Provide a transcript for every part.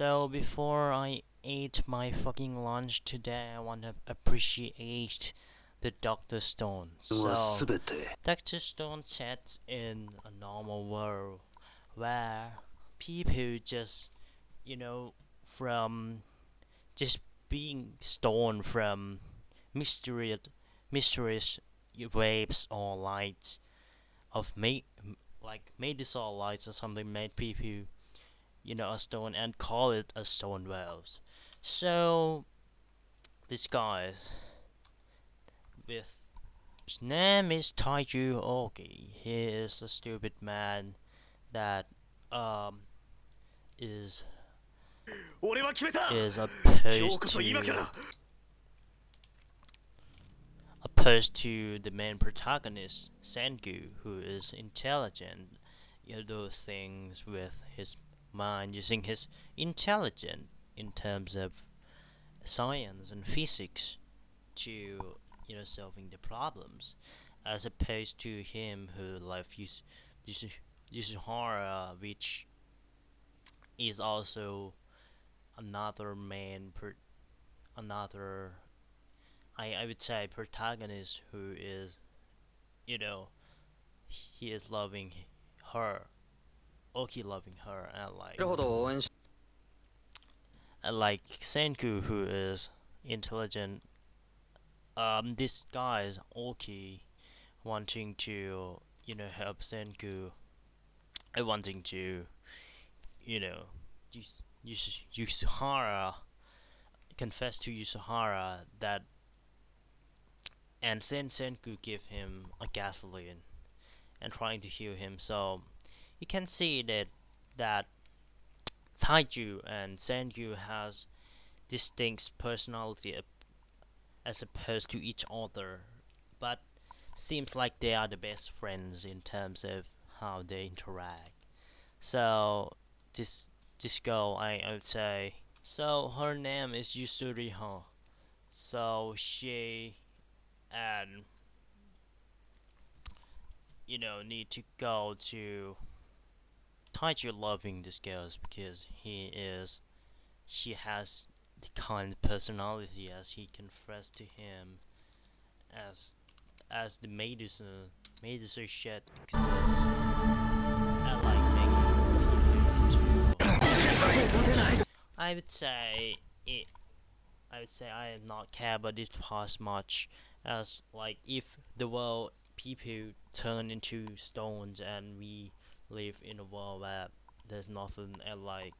So before I ate my fucking lunch today, I want to appreciate the Dr. Stone. So Dr. Stone sets in a normal world where people just, you know, from just being stoned from mysterious, mysterious waves or lights of like Medusa lights or something made people a stone and call it a stone wells. So this guy with his name is Taiju Ogi. He is a stupid man that um is is opposed to the main protagonist Senku, who is intelligent. Those things with his mind, using his intelligence in terms of science and physics to solving the problems, as opposed to him who like use horror, which is also another another I would say protagonist who is you know he is loving her, Oki loving her, and like Senku who is intelligent. This guy is Oki wanting to help Senku, wanting to you know Yusuhara confess to Yusuhara that, and Senku give him a gasoline and trying to heal him. So you can see that Taiju and Senku has distinct personality as opposed to each other, but seems like they are the best friends in terms of how they interact. So this this girl, I would say. So her name is Yusuriha. So she and need to go to Taiju loving this girl because she has the kind of personality as he confessed to him, as the Medusa shed exists and like making people into I would say it I would say I do not care about this past much, as like if the world people turn into stones and we live in a world where there's nothing, and like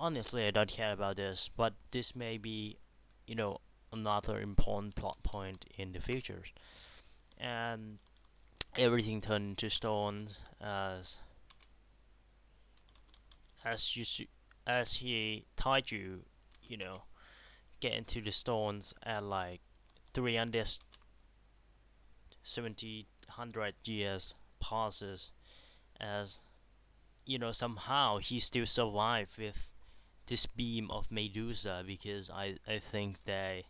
honestly I don't care about this, but this may be you know another important plot point in the future, and everything turned into stones as you as he tied you you know get into the stones at like 370 100 years passes, as somehow he still survived with this beam of Medusa, because I think that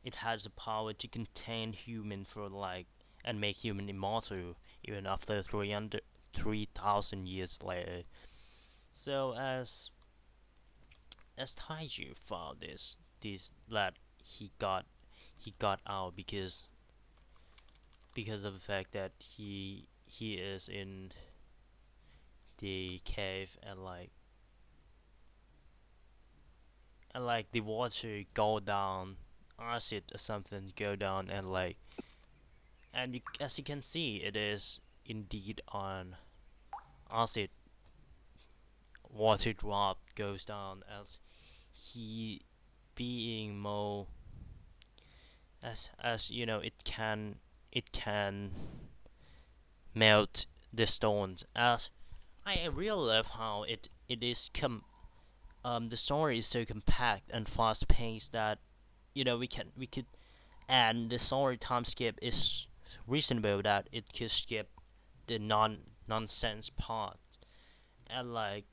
it has the power to contain human for like and make human immortal even after 3,000 years later. So as Taiju found this that he got out because of the fact that he is in the cave, and like the water go down, acid or something go down, and like and as you can see it is indeed on acid. Water drop goes down as he being more, as it can melt the stones. As I really love how it is the story is so compact and fast paced that we could, and the story time skip is reasonable that it could skip the nonsense part, and like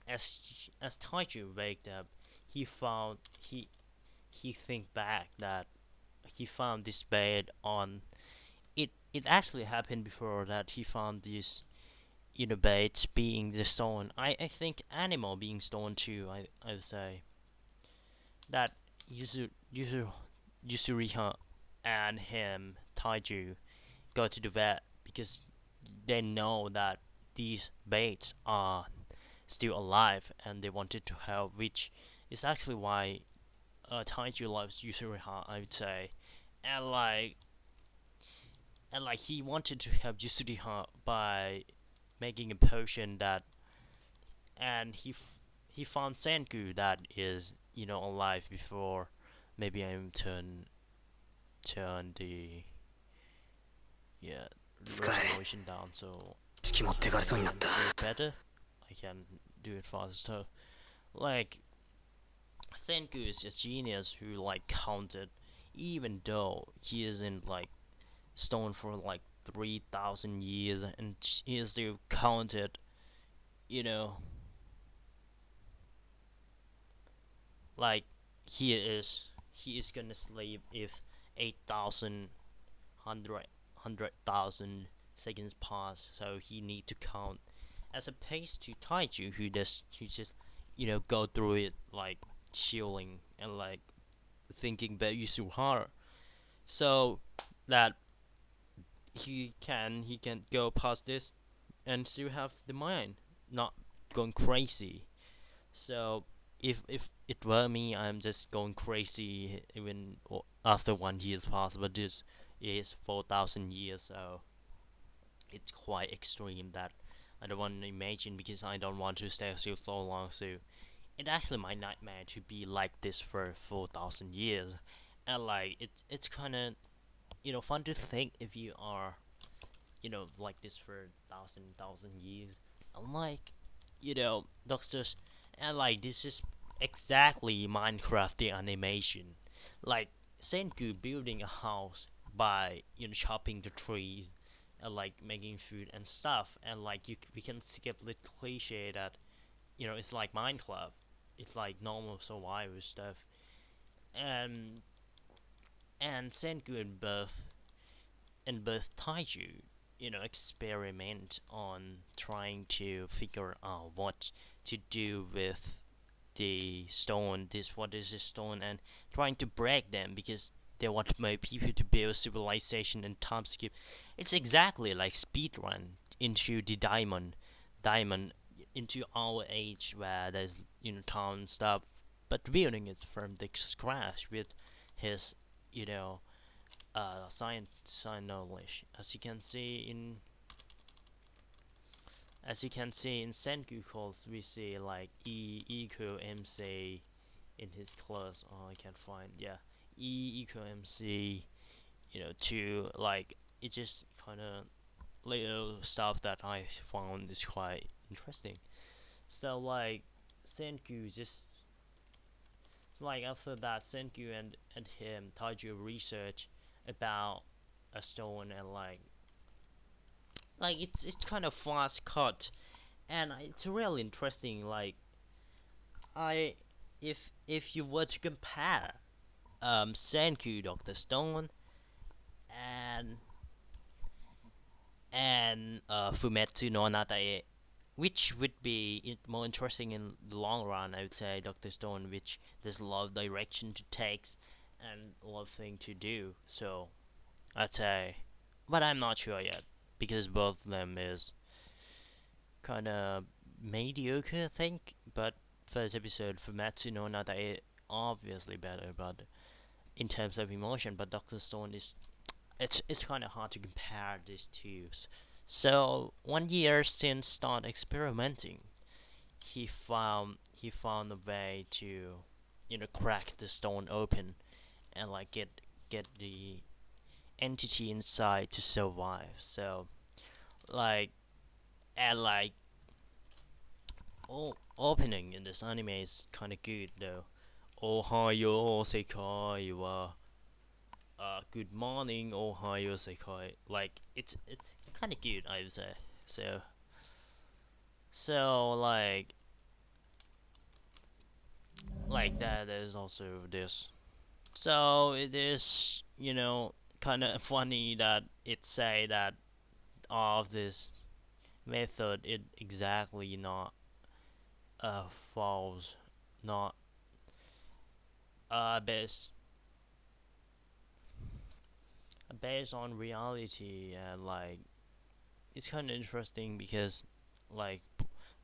as Taiju waked up, he found he think back that he found this bed on it. It actually happened before that he found this baits being the stone. I think animal being stone too. I would say that Yusuriha and him Taiju go to the vet because they know that these baits are still alive and they wanted to help, which is actually why Taiju loves Yusuriha, I would say, and like he wanted to help Yusuriha by making a potion that, and he found Senku that is alive before maybe I turn the yeah resolution down so I can see it better. I can do it faster. Like Senku is a genius who like counted, even though he is in like stone for like 3,000 years, and he is still counted. You know, like he is gonna sleep if 8,000 100,000 seconds pass, so he need to count. As opposed to Taiju, who just go through it like chilling and like thinking about Yusuhara, so that he can go past this and still have the mind, not going crazy. So if it were me, I'm just going crazy even after 1 year's passed. But this is 4,000 years, so it's quite extreme that I don't want to imagine because I don't want to stay still so long. So it actually my nightmare to be like this for 4,000 years, and like it's kind of fun to think if you are like this for thousand years. Unlike, doctors, and like this is exactly Minecraft the animation. Like Senku building a house by chopping the trees and like making food and stuff, and like we can skip the cliche that it's like Minecraft. It's like normal survival stuff, and Senku and both Taiju, experiment on trying to figure out what to do with the stone. What is this stone, and trying to break them because they want more people to build civilization and time skip. It's exactly like speedrun into the diamond into our age where there's town stuff, but building it from the scratch with his you know science knowledge. As you can see in Senku calls, we see like E equal MC in his class. Oh, I can't find. Yeah, E equal MC. To like it's just kind of little stuff that I found is quite interesting. So like Senku just so like after that Senku and him Taiju research about a stone, and like it's kind of fast cut, and it's really interesting. Like I if you were to compare Senku Doctor Stone and Fumetsu no Natae, which would be more interesting in the long run, I would say Doctor Stone, which there's a lot of direction to take and a lot of thing to do. So I'd say, but I'm not sure yet because both of them is kind of mediocre, I think. But first episode for Matsuno Nata obviously better, but in terms of emotion, but Doctor Stone is it's kind of hard to compare these two. So 1 year since start experimenting, he found a way to crack the stone open and like get the entity inside to survive. So like and like opening in this anime is kind of good though. Ohayo sekai wa good morning Ohayo sekai. Like it's kind of good, I would say. So like that there's also this. So it is kind of funny that it say that all of this method it exactly not false, not based based on reality. And like it's kind of interesting because like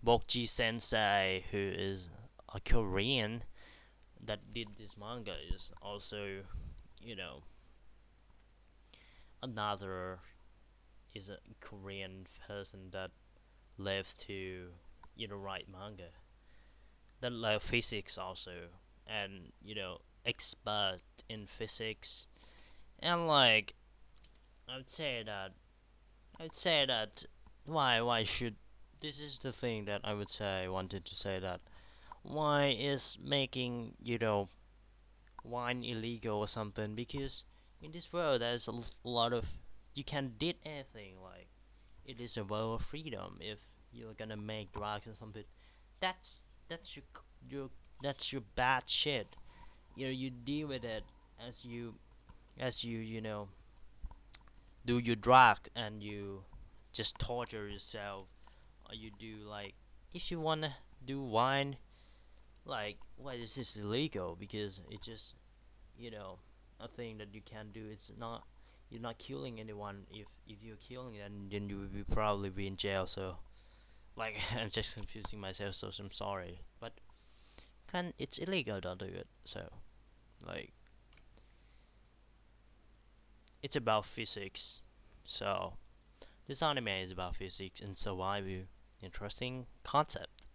Bokji Sensei, who is a Korean that did this manga, is also, you know, another is a Korean person that left to, write manga, that like physics also, and expert in physics. And like I would say that I would say that why should this is the thing that I would say I wanted to say that why is making wine illegal or something? Because in this world there's a lot of, you can did anything. Like it is a world of freedom. If you're gonna make drugs or something, that's your that's your bad shit. You deal with it as you do your drug, and you just torture yourself. Or you do like, if you wanna do wine, like why is this illegal? Because it's just, you know a thing that you can do. It's not, you're not killing anyone. If you're killing, then you will probably be in jail. So like I'm just confusing myself, so I'm sorry, but can it's illegal, don't do it. So like it's about physics. So this anime is about physics and survival. Interesting concept.